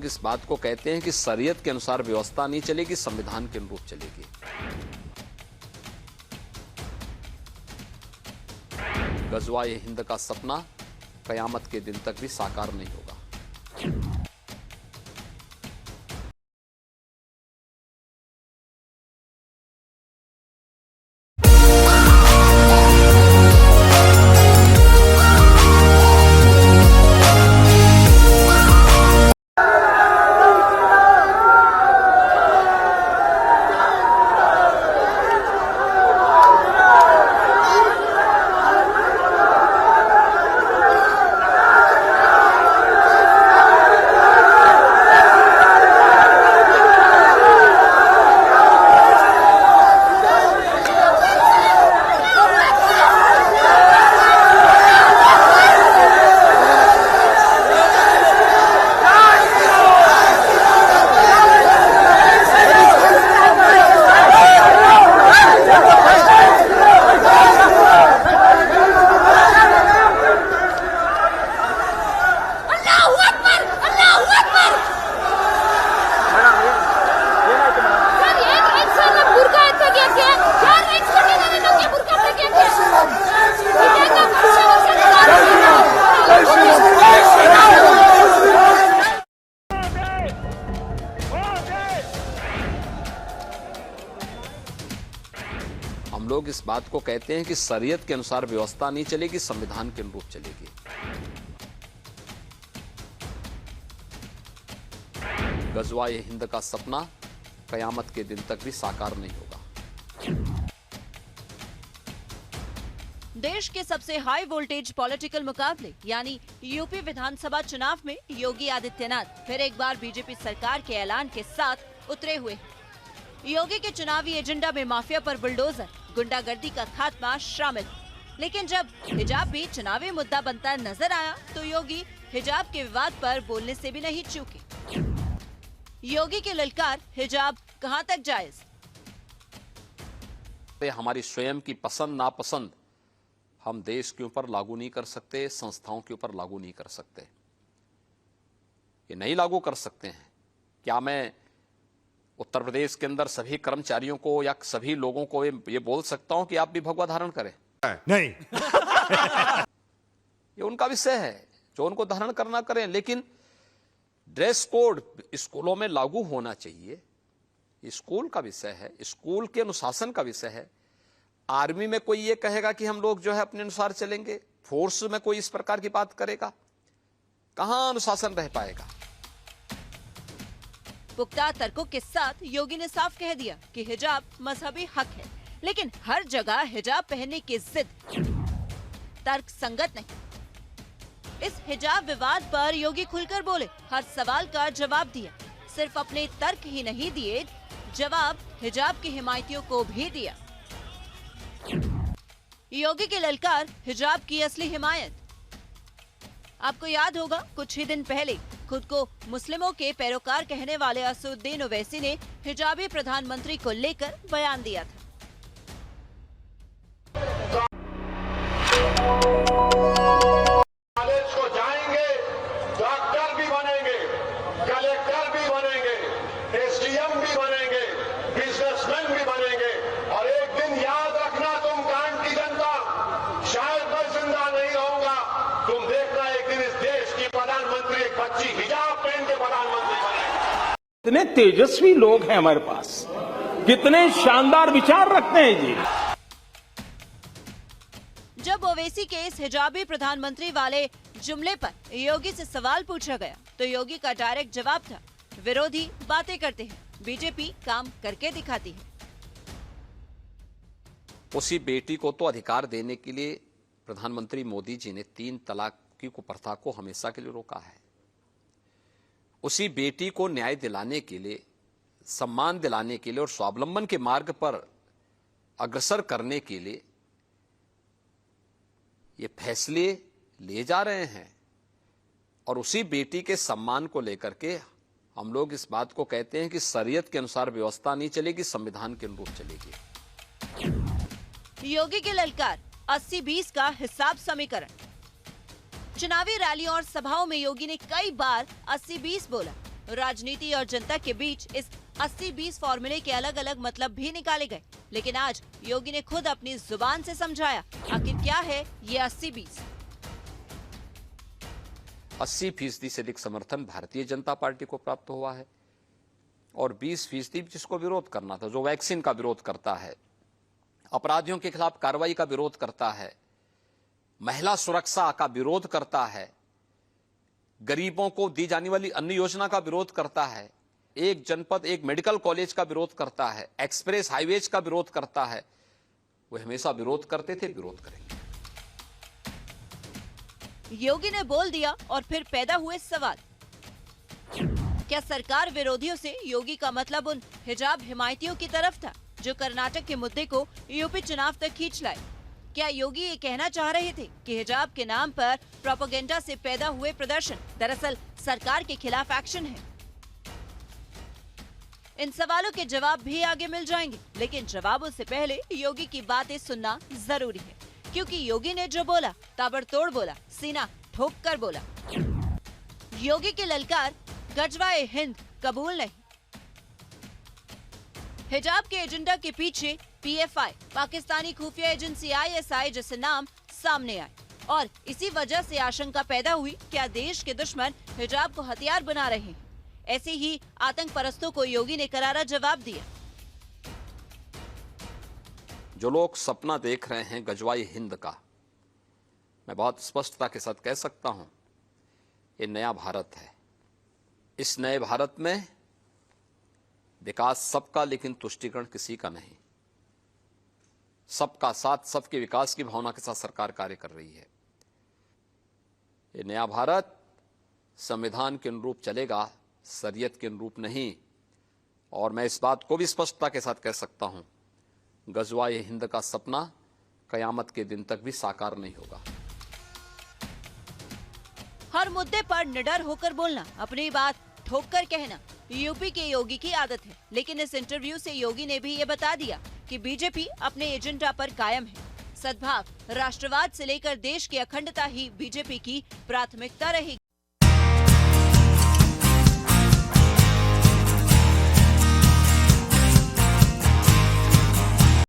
लोग इस बात को कहते हैं कि शरीयत के अनुसार व्यवस्था नहीं चलेगी, संविधान के अनुरूप चलेगी। गजवा-ए हिंद का सपना कयामत के दिन तक भी साकार नहीं होगा। हम लोग इस बात को कहते हैं कि शरीयत के अनुसार व्यवस्था नहीं चलेगी, संविधान के अनुरूप चलेगी। गजवा-ए हिंद का सपना कयामत के दिन तक भी साकार नहीं होगा। देश के सबसे हाई वोल्टेज पॉलिटिकल मुकाबले यानी यूपी विधानसभा चुनाव में योगी आदित्यनाथ फिर एक बार बीजेपी सरकार के ऐलान के साथ उतरे हुए हैं। योगी के चुनावी एजेंडा में माफिया पर बुलडोजर, गुंडागर्दी का खात्मा शामिल है। लेकिन जब हिजाब भी चुनावी मुद्दा बनता नजर आया तो योगी हिजाब के विवाद पर बोलने से भी नहीं चूके। योगी की ललकार, हिजाब कहां तक जायज? हमारी स्वयं की पसंद नापसंद हम देश के ऊपर लागू नहीं कर सकते, संस्थाओं के ऊपर लागू नहीं कर सकते। ये नहीं लागू कर सकते हैं। क्या मैं उत्तर प्रदेश के अंदर सभी कर्मचारियों को या सभी लोगों को ये बोल सकता हूं कि आप भी भगवा धारण करें? नहीं। ये उनका विषय है, जो उनको धारण करना करें, लेकिन ड्रेस कोड स्कूलों में लागू होना चाहिए। स्कूल का विषय है, स्कूल के अनुशासन का विषय है। आर्मी में कोई ये कहेगा कि हम लोग जो है अपने अनुसार चलेंगे, फोर्स में कोई इस प्रकार की बात करेगा? कहां अनुशासन रह पाएगा? पुख्ता तर्कों के साथ योगी ने साफ कह दिया कि हिजाब मजहबी हक है, लेकिन हर जगह हिजाब पहनने की जिद तर्क संगत नहीं। इस हिजाब विवाद पर योगी खुलकर बोले, हर सवाल का जवाब दिया। सिर्फ अपने तर्क ही नहीं दिए, जवाब हिजाब के हिमायतियों को भी दिया। योगी की ललकार, हिजाब की असली हिमायत। आपको याद होगा कुछ ही दिन पहले खुद को मुस्लिमों के पैरोकार कहने वाले असदुद्दीन ओवैसी ने हिजाबी प्रधानमंत्री को लेकर बयान दिया था। कॉलेज को जाएंगे, डॉक्टर भी बनेंगे, कलेक्टर भी बनेंगे, एसडीएम भी बनेंगे, बिजनेसमैन भी बनेंगे। और एक दिन याद रखना तुम कांड की जनता, शायद मैं जिंदा नहीं रहूंगा, तुम देखना एक दिन इस देश की प्रधानमंत्री एक बच्ची हिजाब पहन के प्रधानमंत्री बनेगी। कितने तेजस्वी लोग हैं हमारे पास, कितने शानदार विचार रखते हैं जी। जब ओवैसी के इस हिजाबी प्रधानमंत्री वाले जुमले पर योगी से सवाल पूछा गया तो योगी का डायरेक्ट जवाब था, विरोधी बातें करते हैं, बीजेपी काम करके दिखाती है। उसी बेटी को तो अधिकार देने के लिए प्रधानमंत्री मोदी जी ने 3 तलाक की कुप्रथा को हमेशा के लिए रोका है। उसी बेटी को न्याय दिलाने के लिए, सम्मान दिलाने के लिए और स्वावलंबन के मार्ग पर अग्रसर करने के लिए ये फैसले लिए जा रहे हैं। और उसी बेटी के सम्मान को लेकर के हम लोग इस बात को कहते हैं कि शरीयत के अनुसार व्यवस्था नहीं चलेगी, संविधान के अनुरूप चलेगी। योगी की ललकार, 80-20 का हिसाब समीकरण। चुनावी रैलियों और सभाओं में योगी ने कई बार 80-20 बोला, राजनीति और जनता के बीच इस 80-20 फॉर्मूले के अलग अलग मतलब भी निकाले गए, लेकिन आज योगी ने खुद अपनी जुबान से समझाया आखिर क्या है ये 80-20। 80% से अधिक समर्थन भारतीय जनता पार्टी को प्राप्त हुआ है और 20% जिसको विरोध करना था, जो वैक्सीन का विरोध करता है, अपराधियों के खिलाफ कार्रवाई का विरोध करता है, महिला सुरक्षा का विरोध करता है, गरीबों को दी जाने वाली अन्य योजना का विरोध करता है, एक जनपद एक मेडिकल कॉलेज का विरोध करता है, एक्सप्रेस हाईवेज का विरोध करता है, वे हमेशा विरोध करते थे, विरोध करेंगे। योगी ने बोल दिया और फिर पैदा हुए सवाल। क्या सरकार विरोधियों से योगी का मतलब उन हिजाब हिमायतियों की तरफ था जो कर्नाटक के मुद्दे को यूपी चुनाव तक खींच लाए? क्या योगी ये कहना चाह रहे थे कि हिजाब के नाम पर प्रोपेगेंडा से पैदा हुए प्रदर्शन दरअसल सरकार के खिलाफ एक्शन है? इन सवालों के जवाब भी आगे मिल जाएंगे, लेकिन जवाबों से पहले योगी की बातें सुनना जरूरी है, क्योंकि योगी ने जो बोला ताबड़तोड़ बोला, सीना ठोक कर बोला। योगी की ललकार गजवाए हिंद कबूल नहीं। हिजाब के एजेंडा के पीछे PFI पाकिस्तानी खुफिया एजेंसी ISI जैसे नाम सामने आए और इसी वजह से आशंका पैदा हुई क्या देश के दुश्मन हिजाब को हथियार बना रहे हैं। ऐसे ही आतंक परस्तों को योगी ने करारा जवाब दिया। जो लोग सपना देख रहे हैं गजवाई हिंद का, मैं बहुत स्पष्टता के साथ कह सकता हूं, ये नया भारत है। इस नए भारत में विकास सबका, लेकिन तुष्टीकरण किसी का नहीं। सबका साथ, सबके विकास की भावना के साथ सरकार कार्य कर रही है। ये नया भारत संविधान के अनुरूप चलेगा, शरीयत के अनुरूप नहीं। और मैं इस बात को भी स्पष्टता के साथ कह सकता हूं, गजवाए हिंद का सपना कयामत के दिन तक भी साकार नहीं होगा। हर मुद्दे पर निडर होकर बोलना, अपनी बात ठोक कर कहना यूपी के योगी की आदत है, लेकिन इस इंटरव्यू से योगी ने भी ये बता दिया कि बीजेपी अपने एजेंडा पर कायम है। सद्भाव, राष्ट्रवाद से लेकर देश की अखंडता ही बीजेपी की प्राथमिकता रहेगी।